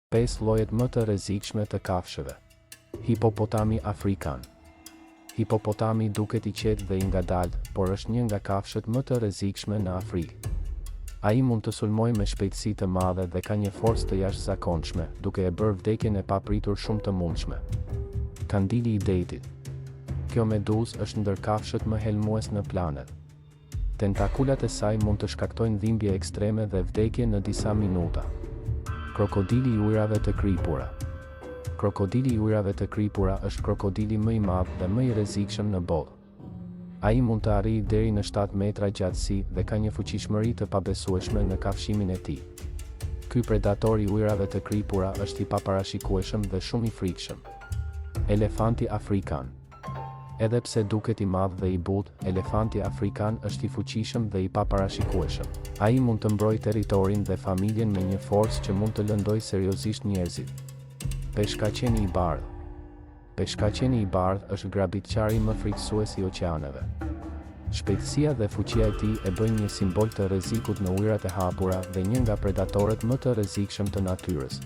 5 llojet më të rrezikshme të kafshëve. Hipopotami afrikan. Hipopotami duket i qetë dhe i ngadalë, por është një nga kafshët më të rrezikshme në Afrikë. Ai mund të sulmojë me shpejtësi të madhe dhe ka një forcë të jashtëzakonshme, duke e bërë vdekjen e papritur shumë të mundshme. Kandili i detit. Kjo meduzë është ndër kafshët më helmues në planet. Tentakulat e saj mund të shkaktojnë dhimbje ekstreme dhe vdekje në disa minuta. Krokodili i ujrave të kripura. Krokodili i ujrave të kripura është krokodili më i madh dhe më i rrezikshëm në botë. Ai mund të arrijë deri në 7 metra gjatësi dhe ka një fuqishmëri të pabesueshme në kafshimin e tij. Ky predator i ujrave të kripura është i paparashikueshëm dhe shumë i frikshëm. Elefanti afrikan. Edhe pse duket i madh dhe i butë, elefanti afrikan është i fuqishëm dhe i paparashikueshëm. Ai mund të mbrojë territorin dhe familjen me një forcë që mund të lëndojë seriozisht njerëzit. Peshkaqeni i bardhë. Peshkaqeni i bardhë është grabitçari më frikësues i oqeaneve. Shpejtësia dhe fuqia e tij e bëjnë një simbol të rrezikut në ujërat e hapura dhe një nga predatorët më të rrezikshëm të natyrës.